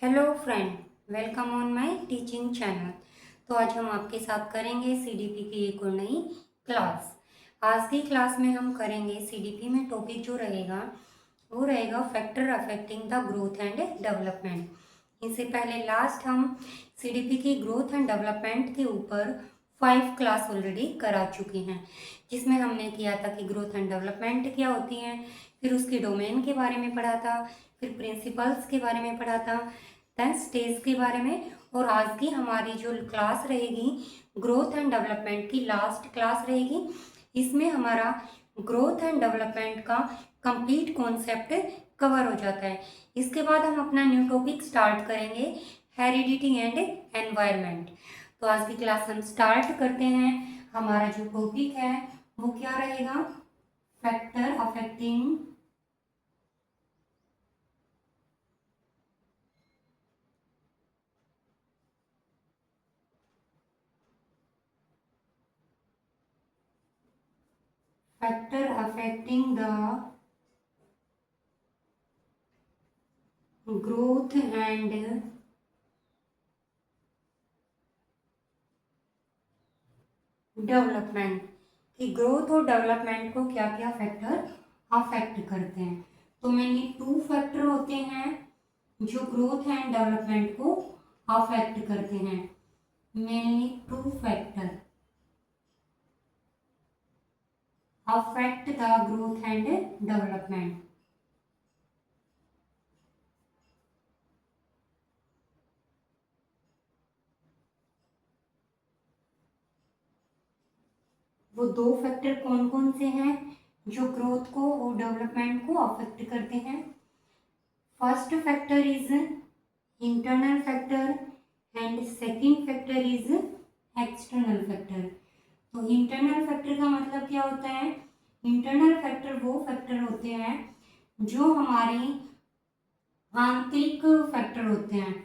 Hello friend, welcome on my teaching channel. तो आज हम आपके साथ करेंगे सीडीपी की एक और नई क्लास। आज की क्लास में हम करेंगे सीडीपी में टॉपिक जो रहेगा वो रहेगा factor affecting the growth and development. इससे पहले लास्ट हम सीडीपी की ग्रोथ एंड डेवलपमेंट के ऊपर 5 क्लास ऑलरेडी करा चुके हैं, जिसमें हमने किया था कि ग्रोथ एंड डेवलपमेंट क्या होती हैं, फिर उसके डोमेन के बारे में पढ़ा था, फिर प्रिंसिपल्स के बारे में पढ़ा था, देन स्टेज के बारे में। और आज की हमारी जो क्लास रहेगी ग्रोथ एंड डेवलपमेंट की लास्ट क्लास रहेगी। इसमें हमारा ग्रोथ एंड डेवलपमेंट का कंप्लीट कॉन्सेप्ट कवर हो जाता है। इसके बाद हम अपना न्यू टॉपिक स्टार्ट करेंगे, हेरिडिटी एंड एनवायरनमेंट। तो आज की क्लास हम स्टार्ट करते हैं। हमारा जो टॉपिक है वो क्या रहेगा, factor affecting factor affecting the growth and development कि ग्रोथ और डेवलपमेंट को क्या क्या फैक्टर अफेक्ट करते हैं। तो मेनली 2 फैक्टर होते हैं जो ग्रोथ एंड डेवलपमेंट को अफेक्ट करते हैं। Mainly 2 factor affect the growth and development. वो 2 फैक्टर कौन कौन से हैं जो ग्रोथ को और डेवलपमेंट को अफेक्ट करते हैं। First factor is internal factor and second factor is external factor. तो इंटरनल फैक्टर का मतलब क्या होता है, इंटरनल फैक्टर वो फैक्टर होते हैं जो हमारी आंतरिक फैक्टर होते हैं।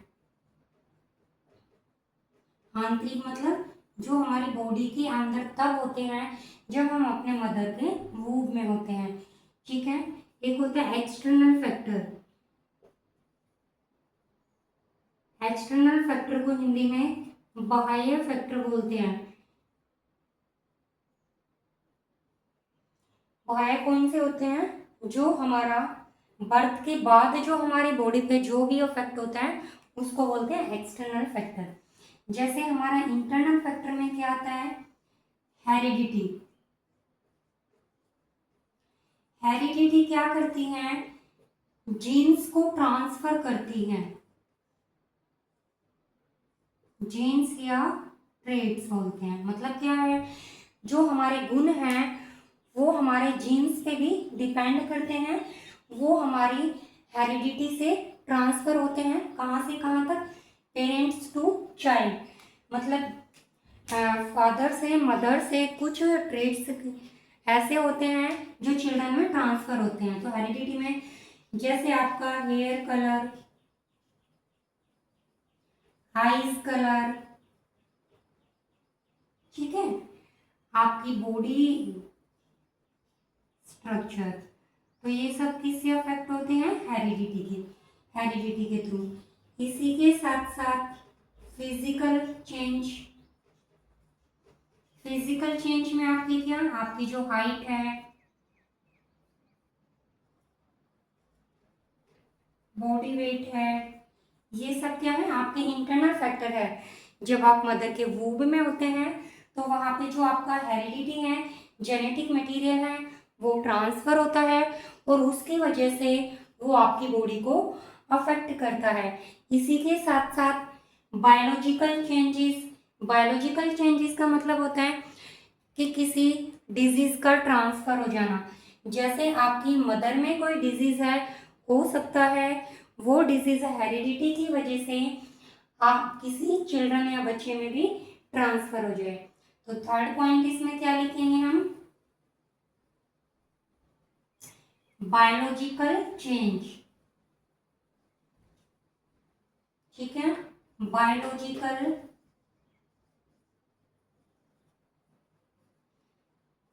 आंतरिक मतलब जो हमारी बॉडी के अंदर तब होते हैं जब हम अपने मदर के वूब में होते हैं, ठीक है। एक होता है एक्सटर्नल फैक्टर। एक्सटर्नल फैक्टर को हिंदी में बाह्य फैक्टर बोलते हैं। बाह्य कौन से होते हैं, जो हमारा बर्थ के बाद जो हमारी बॉडी पे जो भी इफेक्ट होता है उसको बोलते हैं एक्सटर्नल फैक्टर। जैसे हमारा इंटरनल फैक्टर में क्या आता है, हेरिडिटी। हेरिडिटी क्या करती है, जीन्स को ट्रांसफर करती है। जीन्स या ट्रेड्स बोलते हैं, मतलब क्या है, जो हमारे गुण हैं वो हमारे जीन्स पे भी डिपेंड करते हैं। वो हमारी हेरिडिटी से ट्रांसफर होते हैं, कहाँ से कहाँ तक, पेरेंट्स टू चाइल्ड। मतलब फादर से मदर से कुछ ट्रेड्स ऐसे होते हैं जो चिल्ड्रन में ट्रांसफर होते हैं। तो हेरिडिटी में जैसे आपका हेयर कलर, आईज कलर, ठीक है, आपकी बॉडी स्ट्रक्चर, तो ये सब किससे अफेक्ट होते हैं, हेरिडिटी के थ्रू। इसी के साथ साथ फिजिकल चेंज। फिजिकल चेंज में आपकी क्या, आपकी जो हाइट है, बॉडी वेट है, ये सब क्या है, आपके इंटरनल फैक्टर है। जब आप मदर के वूब में होते हैं तो वहाँ पे जो आपका हेरिडिटी है, जेनेटिक मटेरियल है, वो ट्रांसफर होता है और उसकी वजह से वो आपकी बॉडी को अफेक्ट करता है। इसी के साथ साथ बायोलॉजिकल चेंजेस। बायोलॉजिकल चेंजेस का मतलब होता है कि किसी डिजीज का ट्रांसफर हो जाना। जैसे आपकी मदर में कोई डिजीज है, हो सकता है वो डिजीज हेरिडिटी की वजह से आप किसी चिल्ड्रन या बच्चे में भी ट्रांसफर हो जाए। तो थर्ड पॉइंट इसमें क्या लिखेंगे हम, बायोलॉजिकल चेंज, ठीक है। बायोलॉजिकल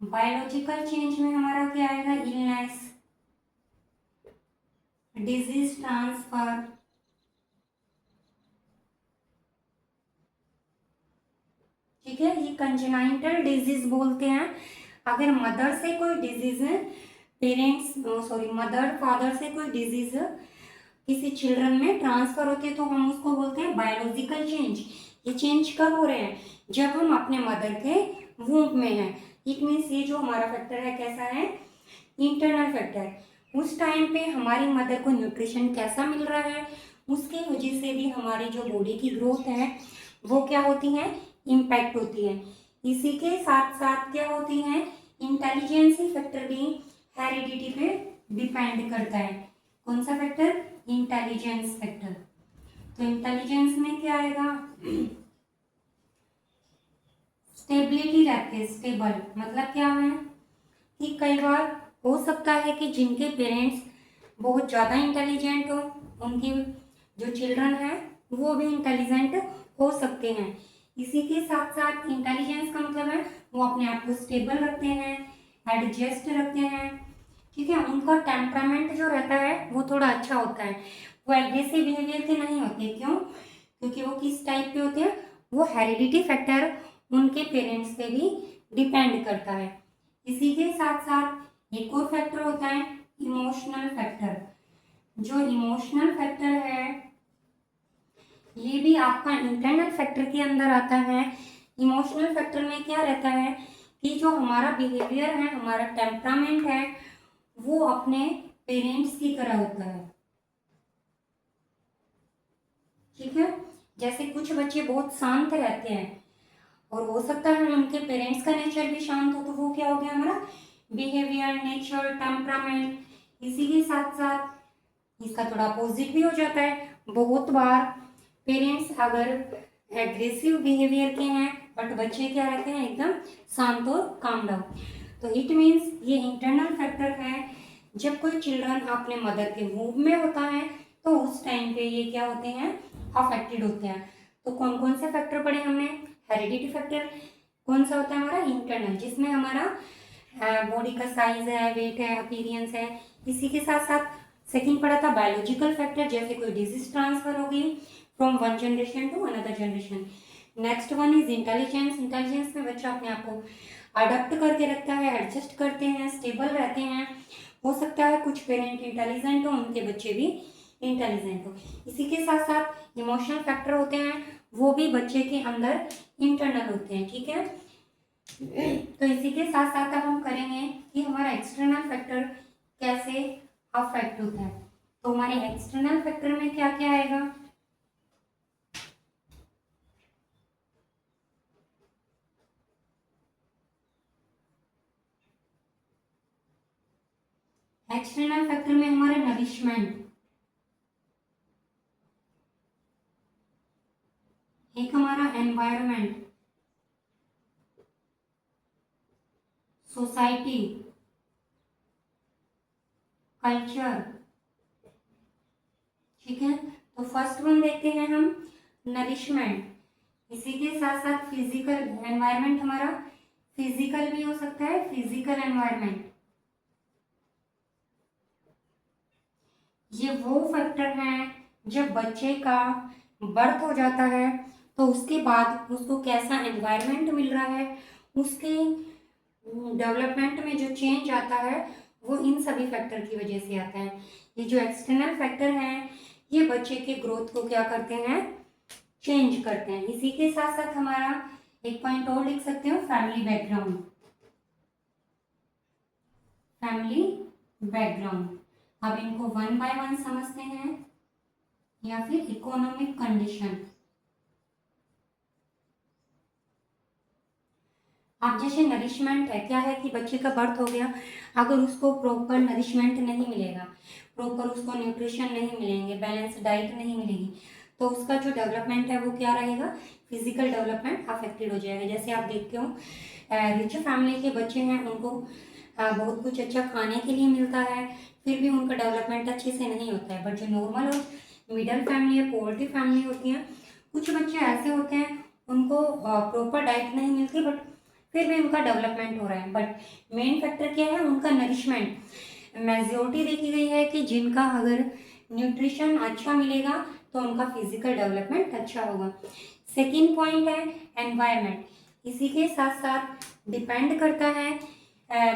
बायोलॉजिकल चेंज में हमारा क्या आएगा, illness, disease transfer, congenital disease बोलते हैं। अगर मदर से कोई डिजीज मदर फादर से कोई डिजीज किसी चिल्ड्रन में ट्रांसफर होती है तो हम उसको बोलते हैं बायोलॉजिकल चेंज। ये चेंज कब हो रहे हैं? जब हम अपने मदर के वूम्ब में हैं। इट मीन्स ये जो हमारा फैक्टर है कैसा है? Internal factor. उस टाइम पे हमारी मदर को न्यूट्रिशन कैसा मिल रहा है, उसकी वजह से भी हमारी जो बॉडी की ग्रोथ है वो क्या होती है? इम्पैक्ट होती है। इसी के साथ साथ क्या होती है? इंटेलिजेंसी फैक्टर भी हेरिडिटी पे डिपेंड करता है। कौन सा फैक्टर? Intelligence factor. तो इंटेलिजेंस में क्या आएगा? स्टेबिलिटी रहती है। स्टेबल मतलब क्या है कि कई बार हो सकता है कि जिनके पेरेंट्स बहुत ज़्यादा इंटेलिजेंट हो, उनकी जो चिल्ड्रन हैं वो भी इंटेलिजेंट हो सकते हैं। इसी के साथ साथ इंटेलिजेंस का मतलब है वो अपने आप को स्टेबल रखते हैं, एडजस्ट रखते हैं, ठीक है। उनका टेम्परामेंट जो रहता है वो थोड़ा अच्छा होता है। वो एग्रेसिव बिहेवियर के नहीं होते। क्यों? क्योंकि वो किस टाइप के होते हैं? वो हेरिडिटी फैक्टर उनके पेरेंट्स पे भी डिपेंड करता है। इसी के साथ साथ एक और फैक्टर होता है इमोशनल फैक्टर। जो इमोशनल फैक्टर है ये भी आपका इंटरनल फैक्टर के अंदर आता है। इमोशनल फैक्टर में क्या रहता है कि जो हमारा बिहेवियर है, हमारा टेम्परामेंट है, वो अपने पेरेंट्स की तरह होता है, ठीक है। जैसे कुछ बच्चे बहुत शांत रहते हैं और हो सकता है उनके पेरेंट्स का नेचर भी शांत हो, तो वो क्या हो गया हमारा बिहेवियर, नेचर, टेम्परामेंट। इसी के साथ साथ इसका थोड़ा अपोजिट भी हो जाता है। बहुत बार पेरेंट्स अगर एग्रेसिव बिहेवियर के हैं बट बच्चे क्या रहते हैं? एकदम शांत और काम डाउन। तो इट मीन्स ये इंटरनल फैक्टर है। जब कोई चिल्ड्रन अपने मदर के वूम्ब में होता है तो उस टाइम पे ये क्या होते हैं? अफेक्टेड होते हैं। तो कौन कौन से फैक्टर पढ़े हमने? हेरिडिटी फैक्टर कौन सा होता है हमारा? इंटरनल, जिसमें हमारा बॉडी का साइज है, वेट है, अपीरियंस है। इसी के साथ साथ सेकंड पढ़ा था बायोलॉजिकल फैक्टर, जैसे कोई डिजीज ट्रांसफर हो गई from one generation to another generation. Next one is intelligence. Intelligence में बच्चा अपने आप को अडॉप्ट करके रखता है, एडजस्ट करते हैं, स्टेबल रहते हैं। हो सकता है कुछ पेरेंट इंटेलिजेंट हो, उनके बच्चे भी इंटेलिजेंट हो। इसी के साथ साथ इमोशनल फैक्टर होते हैं, वो भी बच्चे के अंदर इंटरनल होते हैं, ठीक है। तो इसी के साथ साथ अब हम करेंगे कि हमारा एक्सटर्नल फैक्टर कैसे अफेक्ट होता है। तो हमारे एक्सटर्नल फैक्टर में क्या क्या आएगा? एक्सटर्नल फैक्टर में हमारे नरिशमेंट, एक हमारा एनवायरनमेंट, सोसाइटी, कल्चर, ठीक है। तो फर्स्ट वन देखते हैं हम नरिशमेंट। इसी के साथ साथ फिजिकल एनवायरनमेंट, हमारा फिजिकल भी हो सकता है, फिजिकल एनवायरनमेंट। ये वो फैक्टर हैं जब बच्चे का बर्थ हो जाता है तो उसके बाद उसको कैसा एनवायरनमेंट मिल रहा है, उसके डेवलपमेंट में जो चेंज आता है वो इन सभी फैक्टर की वजह से आता है। ये जो एक्सटर्नल फैक्टर हैं ये बच्चे के ग्रोथ को क्या करते हैं? चेंज करते हैं। इसी के साथ साथ हमारा एक पॉइंट और लिख सकते हो, फैमिली बैकग्राउंड। फैमिली बैकग्राउंड, अब इनको वन बाय वन समझते हैं, या फिर इकोनॉमिक कंडीशन। अब जैसे नरिशमेंट है, क्या है कि बच्चे का बर्थ हो गया, अगर उसको प्रॉपर नरिशमेंट नहीं मिलेगा, प्रॉपर उसको न्यूट्रिशन नहीं मिलेंगे, बैलेंस डाइट नहीं मिलेगी, तो उसका जो डेवलपमेंट है वो क्या रहेगा? फिजिकल डेवलपमेंट अफेक्टेड हो जाएगा। जैसे आप देखते हो रिच फैमिली के बच्चे हैं, उनको बहुत कुछ अच्छा खाने के लिए मिलता है, फिर भी उनका डेवलपमेंट अच्छे से नहीं होता है। बट जो नॉर्मल और मिडिल फैमिली है, पोवर्टी फैमिली होती है, कुछ बच्चे ऐसे होते हैं उनको प्रॉपर डाइट नहीं मिलती बट फिर भी उनका डेवलपमेंट हो रहा है। बट मेन फैक्टर क्या है? उनका नरिशमेंट। मेजोरिटी देखी गई है कि जिनका अगर न्यूट्रिशन अच्छा मिलेगा तो उनका फिजिकल डेवलपमेंट अच्छा होगा। सेकेंड पॉइंट है एनवायरनमेंट। इसी के साथ साथ डिपेंड करता है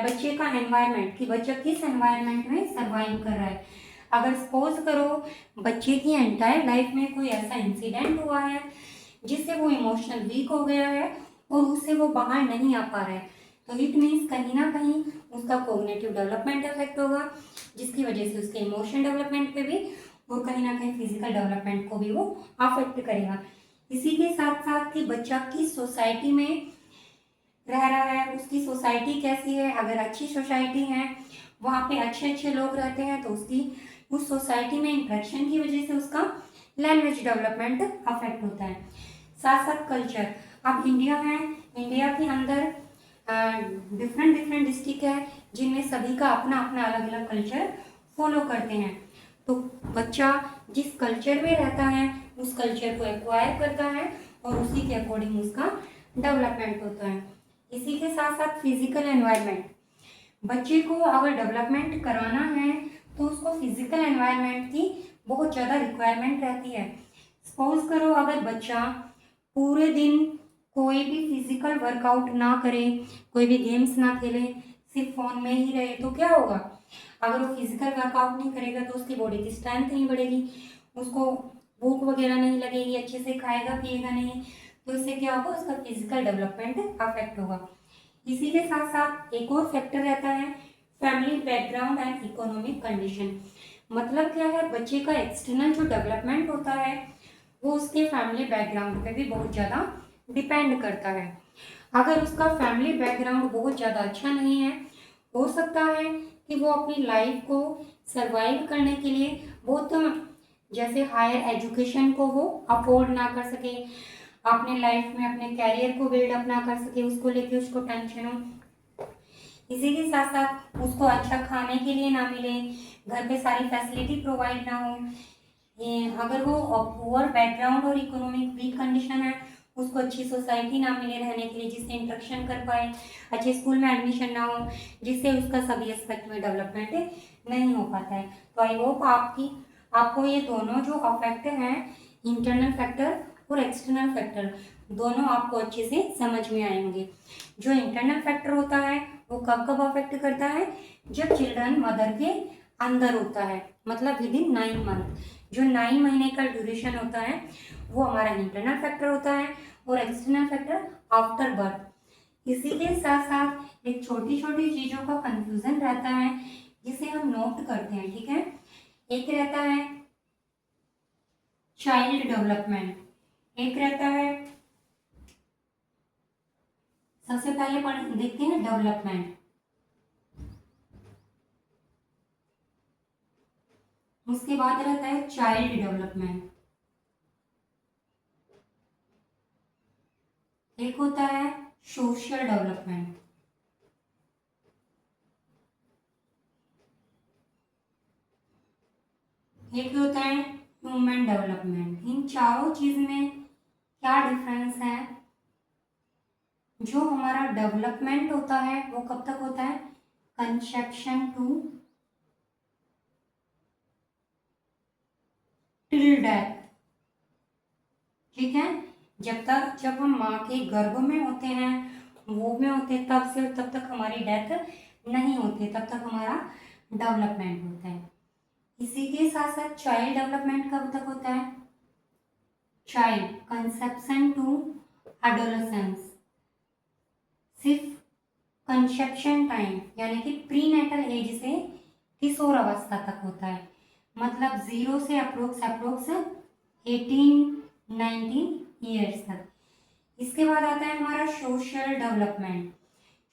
बच्चे का एनवायरनमेंट, कि बच्चा किस एनवायरनमेंट में सर्वाइव कर रहा है। अगर सपोज करो बच्चे की एंटायर लाइफ में कोई ऐसा इंसिडेंट हुआ है जिससे वो इमोशनल वीक हो गया है और उससे वो बाहर नहीं आ पा रहा है, तो इट मीन्स कहीं ना कहीं उसका कोग्निटिव डेवलपमेंट अफेक्ट होगा, जिसकी वजह से उसके इमोशन डेवलपमेंट पे भी और कहीं ना कहीं फिजिकल डेवलपमेंट को भी वो अफेक्ट करेगा। इसी के साथ साथ कि बच्चा किस सोसाइटी में रह रहा है, उसकी सोसाइटी कैसी है। अगर अच्छी सोसाइटी है, वहाँ पे अच्छे अच्छे लोग रहते हैं, तो उसकी उस सोसाइटी में इंटरेक्शन की वजह से उसका लैंग्वेज डेवलपमेंट अफेक्ट होता है। साथ साथ कल्चर, अब इंडिया है, इंडिया के अंदर डिफरेंट डिफरेंट डिस्ट्रिक्ट है जिनमें सभी का अपना अपना अलग अलग कल्चर फॉलो करते हैं। तो बच्चा जिस कल्चर में रहता है उस कल्चर को एक्वायर करता है और उसी के अकॉर्डिंग उसका डेवलपमेंट होता है। इसी के साथ साथ फिजिकल एनवायरनमेंट, बच्चे को अगर डेवलपमेंट कराना है तो उसको फिजिकल एनवायरनमेंट की बहुत ज़्यादा रिक्वायरमेंट रहती है। सपोज करो अगर बच्चा पूरे दिन कोई भी फिजिकल वर्कआउट ना करे, कोई भी गेम्स ना खेले, सिर्फ फोन में ही रहे, तो क्या होगा। अगर वो फिजिकल वर्कआउट नहीं करेगा तो उसकी बॉडी की स्ट्रेंथ नहीं बढ़ेगी, उसको भूख वगैरह नहीं लगेगी, अच्छे से खाएगा पिएगा नहीं, तो इससे क्या होगा, उसका फिजिकल डेवलपमेंट अफेक्ट होगा। इसी के साथ साथ एक और फैक्टर रहता है family background and economic condition. मतलब क्या है, बच्चे का एक्सटर्नल जो डेवलपमेंट होता है वो उसके फैमिली बैकग्राउंड पे भी बहुत ज़्यादा डिपेंड करता है। अगर उसका फैमिली बैकग्राउंड बहुत ज़्यादा अच्छा नहीं है, हो सकता है कि वो अपनी लाइफ को सरवाइव करने के लिए बहुत जैसे हायर एजुकेशन को वो अफोर्ड ना कर सके, अपने लाइफ में अपने कैरियर को बिल्डअप ना कर सके, उसको लेके उसको टेंशन हो। इसी के साथ साथ उसको अच्छा खाने के लिए ना मिले, घर पे सारी फैसिलिटी प्रोवाइड ना हो। अगर वो पुअर बैकग्राउंड और इकोनॉमिक वीक कंडीशन है, उसको अच्छी सोसाइटी ना मिले रहने के लिए जिससे इंटरेक्शन कर पाए, अच्छे स्कूल में एडमिशन ना हो, जिससे उसका सभी एस्पेक्ट में डेवलपमेंट नहीं हो पाता है। तो आई होप आपको ये दोनों जो अफेक्ट हैं, इंटरनल फैक्टर और एक्सटर्नल फैक्टर, दोनों आपको अच्छे से समझ में आएंगे। जो इंटरनल फैक्टर होता है वो कब कब अफेक्ट करता है, जब चिल्ड्रन मदर के अंदर होता है, मतलब विद इन 9 मंथ, जो 9 महीने का ड्यूरेशन होता है वो हमारा इंटरनल फैक्टर होता है, और एक्सटर्नल फैक्टर आफ्टर बर्थ। इसी के साथ साथ एक छोटी छोटी चीज़ों का कंफ्यूजन रहता है जिसे हम नोट करते हैं, ठीक है। एक रहता है चाइल्ड डेवलपमेंट, एक रहता है, सबसे पहले देखते हैं डेवलपमेंट, उसके बाद रहता है चाइल्ड डेवलपमेंट, एक होता है सोशल डेवलपमेंट, एक होता है ह्यूमन डेवलपमेंट। इन चारों चीज में क्या डिफरेंस है। जो हमारा डेवलपमेंट होता है वो कब तक होता है, कंसेप्शन टू टिल डेथ, ठीक है। जब हम माँ के गर्भ में होते हैं, वो में होते हैं, तब से तब तक हमारी डेथ नहीं होती, तब तक हमारा डेवलपमेंट होता है। इसी के साथ साथ चाइल्ड डेवलपमेंट कब तक होता है, चाइल्ड कंसेप्शन टू एडोलेसेंस, सिर्फ कंसेप्शन टाइम यानी कि प्री नेटल एज से किशोर अवस्था तक होता है, मतलब 0 से अप्रोक्स 18-19 ईयर्स तक। इसके बाद आता है हमारा सोशल डेवलपमेंट।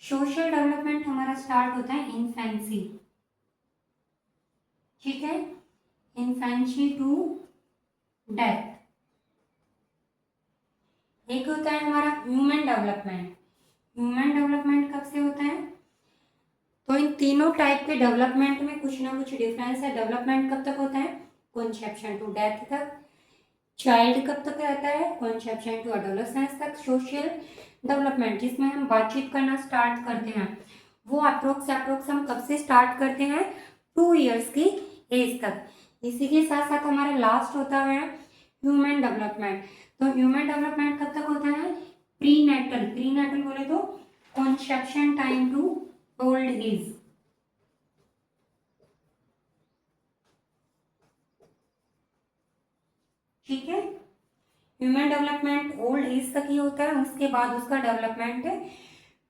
सोशल डेवलपमेंट हमारा स्टार्ट होता है इन्फेंसी, ठीक है, इन्फेंसी टू डेथ। एक होता है हमारा ह्यूमन डेवलपमेंट। ह्यूमन डेवलपमेंट कब से होता है, तो इन तीनों टाइप के डेवलपमेंट में कुछ ना कुछ डिफरेंस है। डेवलपमेंट कब तक होता है, कंसेप्शन टू डेथ तक। चाइल्ड कब तक रहता है, कंसेप्शन टू एडोलेसेंस तक। सोशल डेवलपमेंट जिसमें हम बातचीत करना स्टार्ट करते हैं, वो अप्रोक्स हम कब से स्टार्ट करते हैं, 2 ईयर्स की एज तक। इसी के साथ साथ हमारा लास्ट होता है ह्यूमन डेवलपमेंट। तो ह्यूमन डेवलपमेंट कब तक होता है, प्रीनेटल, प्रीनेटल बोले तो conception time to old age. ठीक है, ह्यूमन डेवलपमेंट ओल्ड एज तक ही होता है, उसके बाद उसका डेवलपमेंट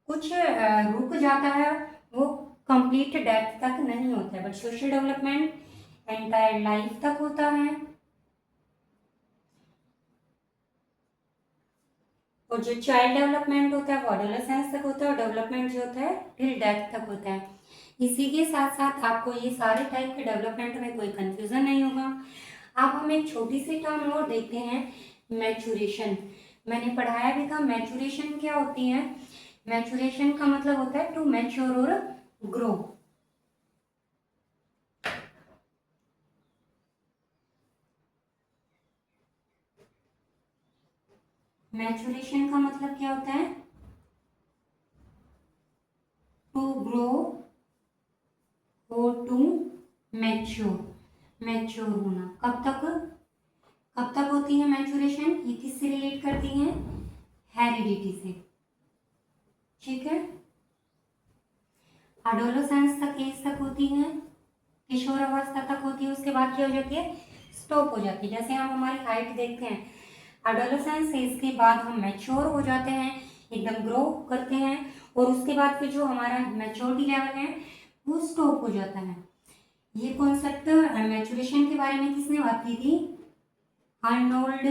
कुछ रुक जाता है, वो कंप्लीट डेथ तक नहीं होता है। But social development entire life तक होता है। और जो चाइल्ड डेवलपमेंट होता है वो एडोलेसेंस तक होता है, और डेवलपमेंट जो होता है टिल डेथ तक होता है। इसी के साथ साथ आपको ये सारे टाइप के डेवलपमेंट में कोई कंफ्यूजन नहीं होगा। अब हम एक छोटी सी टर्म और देखते हैं, मैचुरेशन। मैंने पढ़ाया भी था मैचुरेशन क्या होती है। मैचुरेशन का मतलब होता है टू मैच्योर और ग्रो। मैचुरेशन का मतलब क्या होता है, टू ग्रो और टू मैच्योर, मैच्योर होना। कब तक होती है मैचुरेशन, ये किससे रिलेट करती है, हेरिडिटी से। ठीक है, एडोलेसेंस तक एज तक होती है, किशोर अवस्था तक होती है, उसके बाद क्या हो जाती है, स्टॉप हो जाती है। जैसे हम हमारी हाइट देखते हैं, एडोलेसेंस एज के बाद हम मैच्योर हो जाते हैं, एकदम ग्रो करते हैं, और उसके बाद फिर जो हमारा मैच्योरिटी लेवल है वो स्टॉप हो जाता है। ये कॉन्सेप्ट मैचुरेशन के बारे में किसने बात की थी, अर्नोल्ड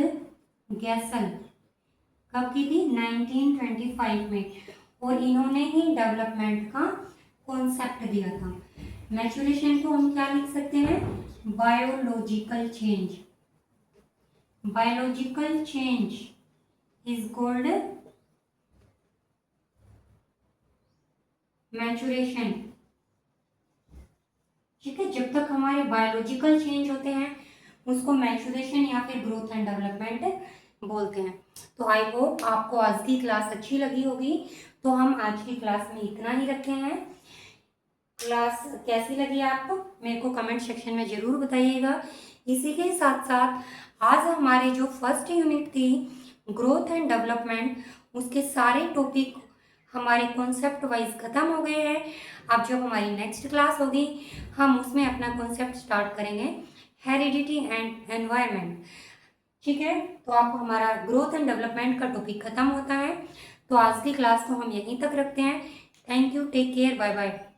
गैसल। कब की थी, 1925 में। और इन्होंने ही डेवलपमेंट का कॉन्सेप्ट दिया था। मैचुरेशन को हम क्या लिख सकते हैं, biological change. Biological change is called maturation. ठीक है, जब तक हमारे बायोलॉजिकल चेंज होते हैं उसको मैचुरेशन या फिर ग्रोथ एंड डेवलपमेंट बोलते हैं। तो आई होप आपको आज की क्लास अच्छी लगी होगी। तो हम आज की क्लास में इतना ही रखते हैं। क्लास कैसी लगी आपको मेरे को कमेंट सेक्शन में ज़रूर बताइएगा। इसी के साथ साथ आज हमारे जो फर्स्ट यूनिट थी ग्रोथ एंड डेवलपमेंट, उसके सारे टॉपिक हमारे कॉन्सेप्ट वाइज ख़त्म हो गए हैं। अब जब हमारी नेक्स्ट क्लास होगी हम उसमें अपना कॉन्सेप्ट स्टार्ट करेंगे, हेरिडिटी एंड एनवायरनमेंट। ठीक है, तो आप हमारा ग्रोथ एंड डेवलपमेंट का टॉपिक ख़त्म होता है। तो आज की क्लास को हम यहीं तक रखते हैं। Thank you, take care, bye bye.